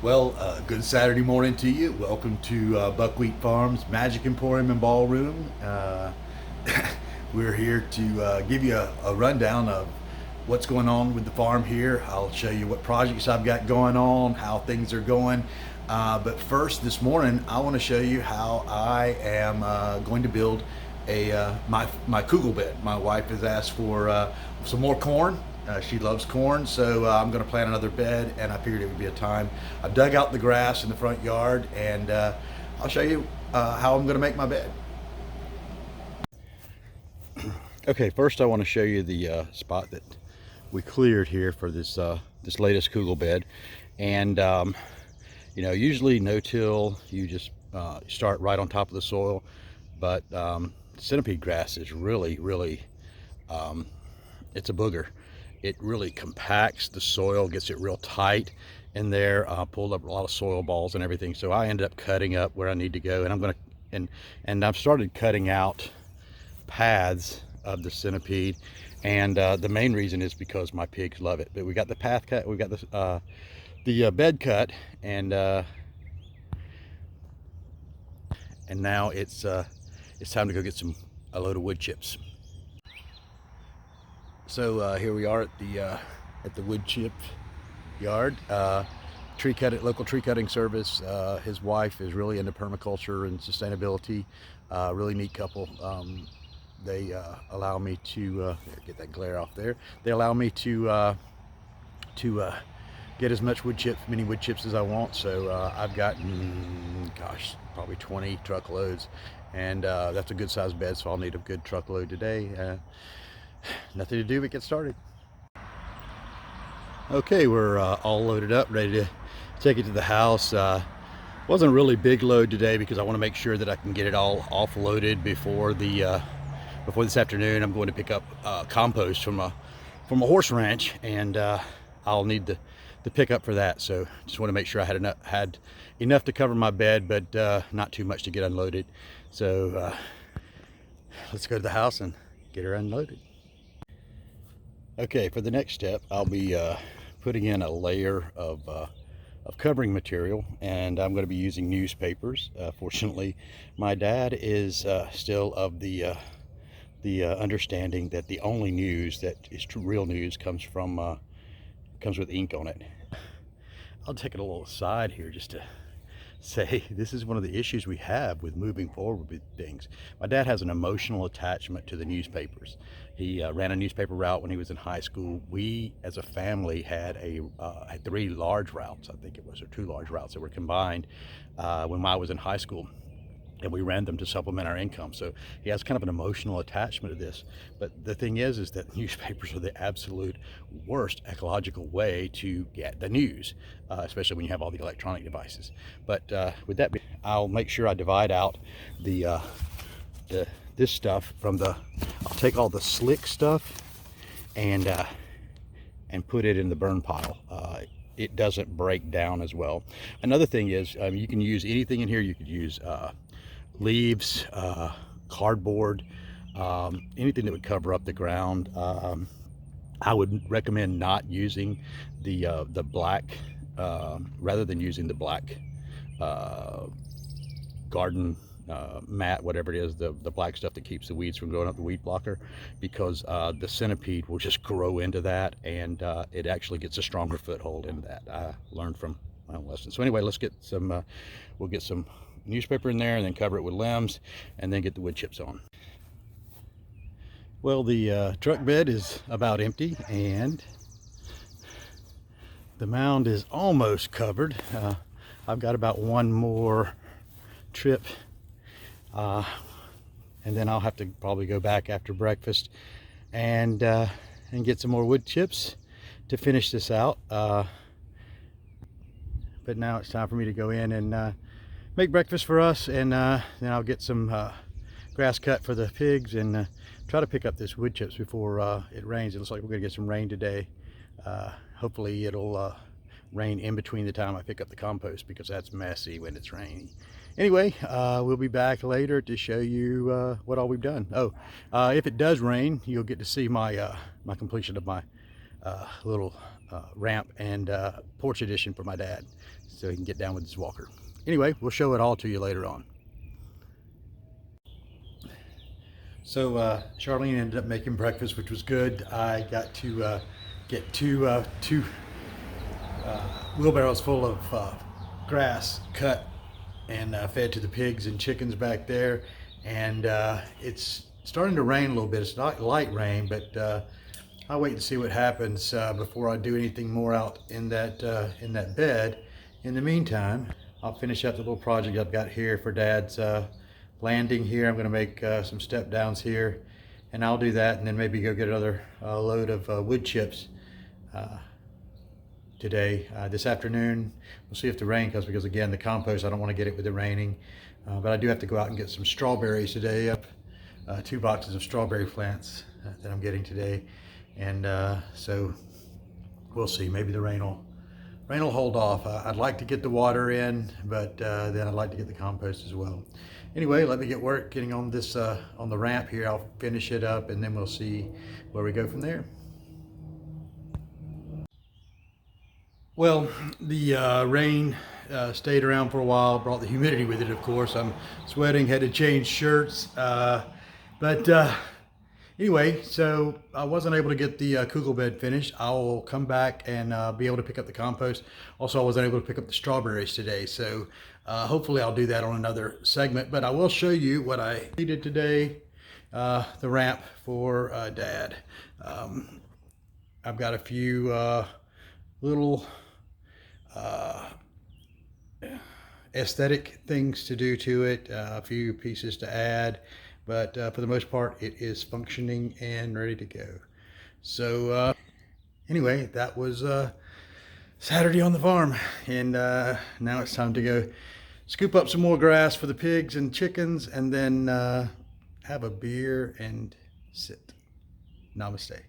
Well, good Saturday morning to you. Welcome to Buckwheat Farms Magic Emporium and Ballroom. We're here to give you a rundown of what's going on with the farm here. I'll show you what projects I've got going on, how things are going. But first, this morning, I want to show you how I am going to build my kugel bed. My wife has asked for some more corn. She loves corn, so I'm going to plant another bed, and I figured it would be a time. I've dug out the grass in the front yard, and I'll show you how I'm going to make my bed. Okay, first I want to show you the spot that we cleared here for this latest kugel bed, and you know, usually no-till, you just start right on top of the soil, but centipede grass is really it's a booger. It really compacts the soil, gets it real tight in there, pulled up a lot of soil balls and everything. So I ended up cutting up where I need to go, and I'm gonna and I've started cutting out paths of the centipede, and the main reason is because my pigs love it. But we got the path cut, we got the bed cut, and now it's time to go get a load of wood chips. So here we are at the wood chip yard. Local tree cutting service. His wife is really into permaculture and sustainability. Really neat couple. They allow me to get that glare off there. They allow me to get as much many wood chips as I want. So I've got, gosh, probably 20 truckloads, and that's a good sized bed. So I'll need a good truckload today. Nothing to do but get started. Okay, we're all loaded up, ready to take it to the house. Wasn't a really big load today because I want to make sure that I can get it all offloaded before this afternoon. I'm going to pick up compost from a horse ranch, and I'll need the pickup for that. So just want to make sure I had enough to cover my bed, but not too much to get unloaded. So let's go to the house and get her unloaded. Okay, for the next step, I'll be putting in a layer of covering material, and I'm going to be using newspapers. Fortunately, my dad is still of the understanding that the only news that is real news comes with ink on it. I'll take it a little aside here just to say this is one of the issues we have with moving forward with things. My dad has an emotional attachment to the newspapers. He ran a newspaper route when he was in high school. We as a family had had 3 large routes, I think it was, or 2 large routes that were combined when I was in high school, and we ran them to supplement our income. So he has kind of an emotional attachment to this. But the thing is that newspapers are the absolute worst ecological way to get the news, especially when you have all the electronic devices. But with that, I'll make sure I divide out this stuff from I'll take all the slick stuff and put it in the burn pile. It doesn't break down as well. Another thing is, you can use anything in here. You could use leaves, cardboard, anything that would cover up the ground. I would recommend not using the black, rather than using the black garden mat, whatever it is, the black stuff that keeps the weeds from growing up, the weed blocker, because the centipede will just grow into that, and it actually gets a stronger foothold into that. I learned from my own lesson. So anyway, let's get some, we'll get some newspaper in there and then cover it with limbs and then get the wood chips on. Well, the truck bed is about empty, and the mound is almost covered. I've got about one more trip, and then I'll have to probably go back after breakfast and get some more wood chips to finish this out. But now it's time for me to go in and make breakfast for us, and then I'll get some grass cut for the pigs, and try to pick up this wood chips before it rains. It looks like we're gonna get some rain today. Hopefully it'll rain in between the time I pick up the compost, because that's messy when it's rainy. Anyway, we'll be back later to show you what all we've done. Oh, if it does rain, you'll get to see my my completion of my little ramp and porch addition for my dad so he can get down with his walker. Anyway, we'll show it all to you later on. So Charlene ended up making breakfast, which was good. I got to get two wheelbarrows full of grass cut and fed to the pigs and chickens back there. And it's starting to rain a little bit. It's not light rain, but I'll wait and see what happens before I do anything more out in that bed. In the meantime, I'll finish up the little project I've got here for Dad's landing here. I'm going to make some step downs here, and I'll do that, and then maybe go get another load of wood chips today. This afternoon, we'll see if the rain comes, because again, the compost, I don't want to get it with the raining. But I do have to go out and get some strawberries today. Up 2 boxes of strawberry plants that I'm getting today, and so we'll see. Maybe the rain will hold off. I'd like to get the water in, but then I'd like to get the compost as well. Anyway, let me get work getting on this on the ramp here. I'll finish it up, and then we'll see where we go from there. Well, the rain stayed around for a while, brought the humidity with it, of course. I'm sweating, had to change shirts. But anyway, so I wasn't able to get the kugel bed finished. I'll come back and be able to pick up the compost. Also, I wasn't able to pick up the strawberries today. So hopefully I'll do that on another segment. But I will show you what I needed today, the ramp for Dad. I've got a few little aesthetic things to do to it, a few pieces to add, but for the most part it is functioning and ready to go. So anyway, that was Saturday on the farm, and now it's time to go scoop up some more grass for the pigs and chickens, and then have a beer and sit. Namaste.